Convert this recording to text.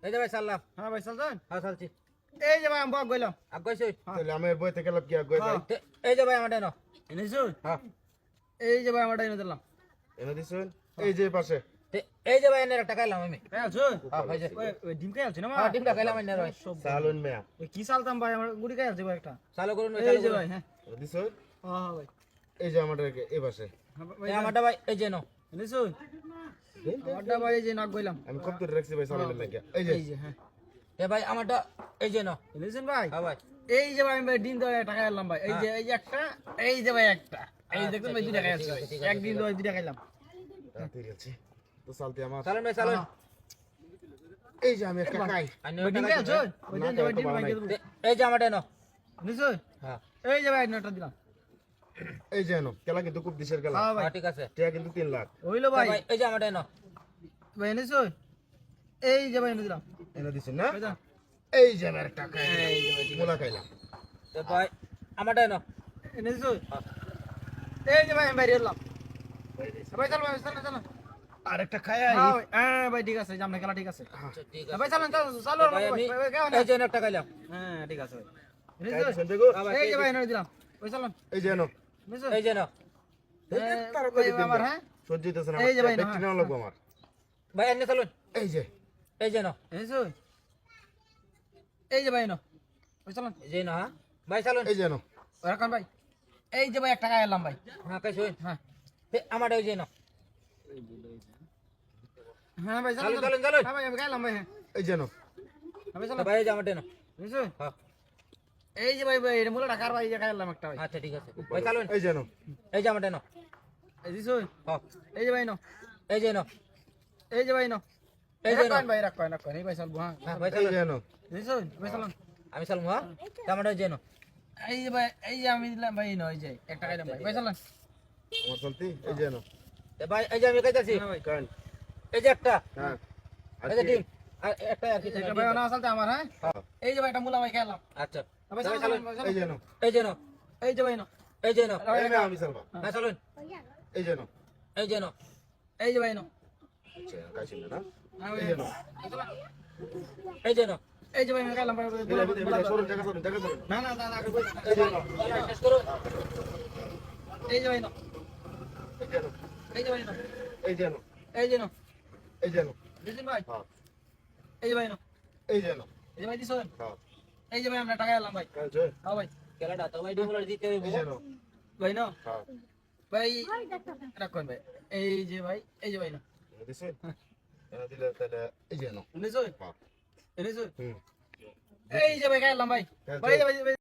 এই যে ভাই সাল্লাম। হ্যাঁ ভাই চলছেন? হ্যাঁ চালছি। এই যে ভাই আমি বক গইলাম। আগাইছি। তাহলে আমি বই থেকে লাভ কি আগে যাই এই যে ভাই আমাদের ন। এনেছো? হ্যাঁ। এই যে ভাই আমারটা এনে দিলাম। এনে দিছেন এই যে পাশে এই যে ভাই এনে একটা খাইলাম আমি। খাই আছো? হ্যাঁ ভাই যে। ওই ডিম খাই আছো না মা? হ্যাঁ ডিমটা খাইলাম আমি ভাই। সালুন মিয়া ওই কি চালতাম ভাই আমার গুড়ি খাই আছে ভাই একটা। চালু করুন ভাই এই চালু যে করুন। ভাই হ্যাঁ। এনে দিছেন হ্যাঁ ভাই। এই যে আমাদের এই পাশে হ্যাঁ ভাই এই আমারটা ভাই এই যে ন। এনেছো? আমারটা ভাই এই যে নাক গইলাম। আমি কত দূরে রাখছি ভাই সালুনের লাগে এই যে এই যে হ্যাঁ। এ ভাই আমারটা এই যে ন। এনেছেন ভাই? হ্যাঁ ভাই। এই যে ভাই আমি ভাই ডিম দেওয়া টাকা এলাম ভাই। এই যে একটা, এই যে ভাই একটা। এই দেখুন ভাই দুইটা খাই আছে ভাই। একদিন দই দুইটা খাইলাম। ঠিক আছে তো সালতে আমার চালুন ভাই চালুন। এই যে আমি একটা খাই ওই ডিম খাই আছো? ওই ডিম ভাই ডিম ভাই দেবো। এই যে আমারটা ন। এনেছো? হ্যাঁ। এই যে ভাই নটা দিলাম। এই যে এনো খেলা কিন্তু খুব দিশের খেলা হ্যাঁ ভাই। হ্যাঁ ঠিক আছে। টিয়া কিন্তু 3 লাখ হইলো ভাই। ভাই এই যে আমারটা ন। ভাই এনেছো? এই যে ভাই এনে দিলাম। এনে দিছেন না এই যে এই যে আমার একটা খাই এই যে ভাই মুলা খাইলাম এ ভাই আমারটা ন। এনেছো? এই যে ভাই আমি বাইরে এলাম। ভাই চল ভাই চল চল। আর একটা খাই হ্যাঁ ভাই হ্যাঁ ভাই ঠিক আছে জামনা খেলা ঠিক আছে। আচ্ছা ঠিক ভাই আছে। চলেন চল চলো ভাই আমি ভাই কেমন এই যে একটা খাইলাম। হ্যাঁ ঠিক আছে ভাই। খাই এনেছো? দিছেন দেখো এই যে ভাই এনে দিলাম। ভাই চলেন। এই যে এনো এনেছো? এই যে ন। তাড়াতাড়ি দিন আমার হ্যাঁ সহ্য হইতেছে না এই যে ভাই, দেখতে নাও লাগবো আমার ভাই এনে চালুন। এই যে এই যে ন। এনেছো? এই যে ভাই এনো। ভাই চলেন। এই যে ন হ্যাঁ। ভাই চালুন। এই যে এনো রাখুন ভাই। এই যে ভাই একটা টাকা এলাম ভাই। হ্যাঁ কাইছুন। হ্যাঁ আমারটা এই যে ন। হ্যাঁ ভাই চালুন চলেন চালুন চালুন। হ্যাঁ ভাই আমি খাইলাম ভাই হ্যাঁ এই যে এনো ভাই চলেন। ভাই এই যে আমারটা ন। এনেছো? হ্যাঁ এই যে ভাই ভাই এটা মুলা টাকার ভাই যে খাইলাম একটা ভাই। আচ্ছা ঠিক আছে। ভাই চালুন। এই যে এনো এই যে আমারটা ন। এই দিছো? হ্যাঁ এই যে ভাই নো। এই যে ন। এই যে ভাই নো। এই যে ন। রাখুন ভাই রাখুন এই ভাই চলবো হ্যাঁ। হ্যাঁ ভাই এই চালুন। যে এনো দিছো? ভাই চলেন। আমি চালুন হ্যাঁ। আমারটা এই যে ন। এই যে ভাই এই যে আমি দিলাম ভাই নো এই যে একটা খাইলাম ভাই। ভাই চলেন। আমার চলতি এই যে এনো ভাই এই যে আমি খাইতাছি। হ্যাঁ ভাই। কান এই যে একটা। হ্যাঁ এই যে ডিম। আর একটা আর কি এটা ভাই না চলতে আমার হ্যাঁ হ্যাঁ এই যে ভাই একটা মুলা ভাই খাইলাম। আচ্ছা ভাই চলেন ভাই এই চলেন। যে এনো এই যে ন। এই যে ভাই নো। এই যে ন। এই না আমি চলবা হ্যাঁ চালুন। এই যে এনো এই যে ন। এই যে ভাই নো। আচ্ছা কাছে না হ্যাঁ এই ভাই। যে এনো এই যে ন। এই যে ভাই আমি খাইলাম ভাই। বিলা বিলা সরুন জায়গা সরুন না না না না এই যে এনো শেষ করুন। এই যে ভাই নো। এই যে এনো এই যে ভাই নো। এই যে এনো এই যে নো। এই যে এনো দিছেন ভাই? হ্যাঁ এই যে ভাই নো। এই যে এনো এই যে ভাই দিছো? হ্যাঁ এই যে ভাই আমরা টাকা এলাম ভাই। কাছে হ্যাঁ ভাই। খেলাটা তো ভাই ডিমগুলো দিতে হবে। এই যে এনো ভাই নো। হ্যাঁ ভাই রাখুন ভাই। এই যে ভাই এই যে ভাই নো। দিছে এনো দিলে তাহলে এই যে এনো এনেছো? হ্যাঁ এনেছো? হুম এই যে ভাই খাইলাম ভাই। ভাই এই যে ভাই